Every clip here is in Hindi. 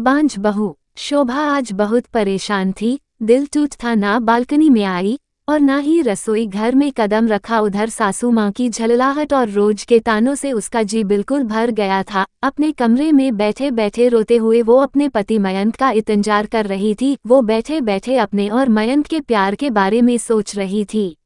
बांझ बहू। शोभा आज बहुत परेशान थी, दिल टूटा ना बालकनी में आई और ना ही रसोई घर में कदम रखा। उधर सासू माँ की झललाहट और रोज के तानों से उसका जी बिल्कुल भर गया था। अपने कमरे में बैठे बैठे रोते हुए वो अपने पति मयंक का इंतजार कर रही थी। वो बैठे बैठे अपने और मयंक के प्यार के बारे में सोच रही थी।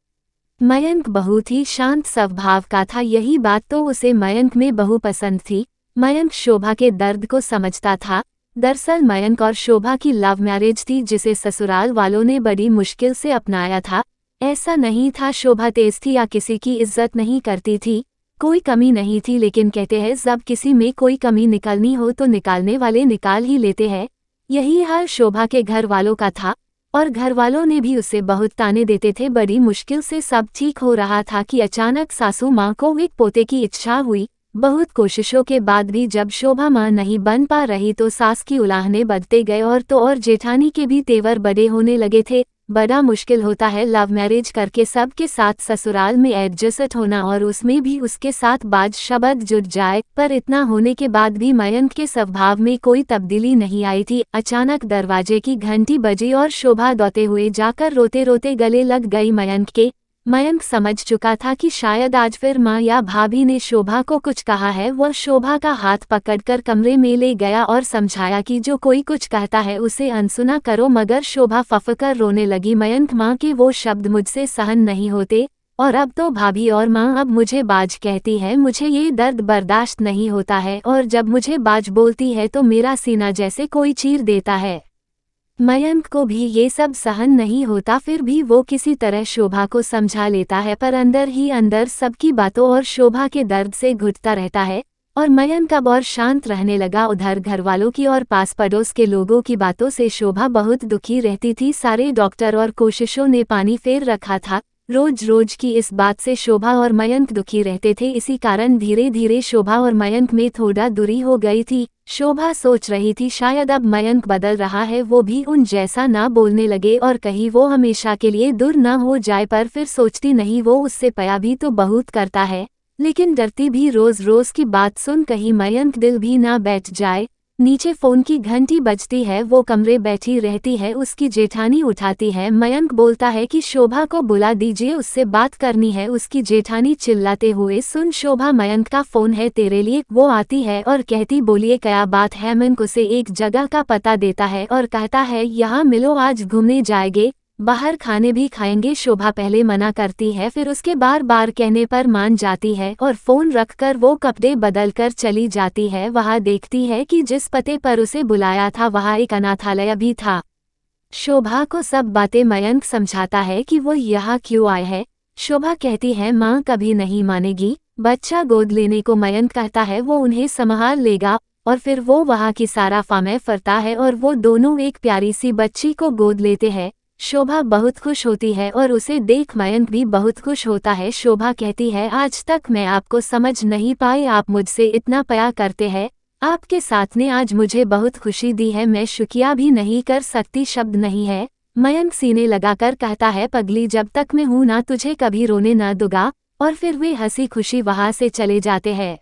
मयंक बहुत ही शांत स्वभाव का था, यही बात तो उसे मयंक में बहु पसंद थी। मयंक शोभा के दर्द को समझता था। दरअसल मयंक और शोभा की लव मैरिज थी, जिसे ससुराल वालों ने बड़ी मुश्किल से अपनाया था। ऐसा नहीं था शोभा तेज थी या किसी की इज्जत नहीं करती थी, कोई कमी नहीं थी, लेकिन कहते हैं जब किसी में कोई कमी निकालनी हो तो निकालने वाले निकाल ही लेते हैं। यही हाल शोभा के घर वालों का था और घर वालों ने भी उसे बहुत ताने देते थे। बड़ी मुश्किल से सब ठीक हो रहा था कि अचानक सासू माँ को एक पोते की इच्छा हुई। बहुत कोशिशों के बाद भी जब शोभा माँ नहीं बन पा रही तो सास की उलाहने बढ़ते गए और तो और जेठानी के भी तेवर बड़े होने लगे थे। बड़ा मुश्किल होता है लव मैरिज करके सबके साथ ससुराल में एडजस्ट होना और उसमें भी उसके साथ बाज शब्द जुड़ जाए। पर इतना होने के बाद भी मयंक के स्वभाव में कोई तब्दीली नहीं आई थी। अचानक दरवाजे की घंटी बजी और शोभा दौड़ते हुए जाकर रोते रोते गले लग गई मयंक के। मयंक समझ चुका था कि शायद आज फिर माँ या भाभी ने शोभा को कुछ कहा है। वह शोभा का हाथ पकड़कर कमरे में ले गया और समझाया कि जो कोई कुछ कहता है उसे अनसुना करो, मगर शोभा फफकर रोने लगी। मयंक, माँ के वो शब्द मुझसे सहन नहीं होते और अब तो भाभी और माँ अब मुझे बाज कहती है, मुझे ये दर्द बर्दाश्त नहीं होता है और जब मुझे बाज बोलती है तो मेरा सीना जैसे कोई चीर देता है। मयंक को भी ये सब सहन नहीं होता, फिर भी वो किसी तरह शोभा को समझा लेता है, पर अंदर ही अंदर सबकी बातों और शोभा के दर्द से घुटता रहता है और मयंक अब और शांत रहने लगा। उधर घरवालों की और पास पड़ोस के लोगों की बातों से शोभा बहुत दुखी रहती थी। सारे डॉक्टर और कोशिशों ने पानी फेर रखा था। रोज रोज की इस बात से शोभा और मयंक दुखी रहते थे। इसी कारण धीरे धीरे शोभा और मयंक में थोड़ा दूरी हो गई थी। शोभा सोच रही थी शायद अब मयंक बदल रहा है, वो भी उन जैसा ना बोलने लगे और कहीं वो हमेशा के लिए दूर न हो जाए। पर फिर सोचती नहीं, वो उससे प्यार भी तो बहुत करता है, लेकिन डरती भी रोज रोज की बात सुन कहीं मयंक दिल भी ना बैठ जाए। नीचे फोन की घंटी बजती है, वो कमरे बैठी रहती है, उसकी जेठानी उठाती है। मयंक बोलता है कि शोभा को बुला दीजिए, उससे बात करनी है। उसकी जेठानी चिल्लाते हुए, सुन शोभा, मयंक का फोन है तेरे लिए। वो आती है और कहती, बोलिए क्या बात है। मयंक उसे एक जगह का पता देता है और कहता है, यहाँ मिलो, आज घूमने जाएंगे, बाहर खाने भी खाएंगे। शोभा पहले मना करती है, फिर उसके बार बार कहने पर मान जाती है और फोन रखकर वो कपड़े बदलकर चली जाती है। वहां देखती है कि जिस पते पर उसे बुलाया था वहां एक अनाथालय भी था। शोभा को सब बातें मयंक समझाता है कि वो यहाँ क्यों आए है। शोभा कहती है, माँ कभी नहीं मानेगी। बच्चा गोद लेने को मयंक कहता है वो उन्हें संभाल लेगा और फिर वो वहाँ की सारा फामे फरता है और वो दोनों एक प्यारी सी बच्ची को गोद लेते हैं। शोभा बहुत खुश होती है और उसे देख मयंक भी बहुत खुश होता है। शोभा कहती है, आज तक मैं आपको समझ नहीं पाई, आप मुझसे इतना प्यार करते हैं, आपके साथ ने आज मुझे बहुत खुशी दी है, मैं शुक्रिया भी नहीं कर सकती, शब्द नहीं है। मयंक सीने लगाकर कहता है, पगली, जब तक मैं हूं ना तुझे कभी रोने ना दूंगा। और फिर वे हंसी खुशी वहां से चले जाते हैं।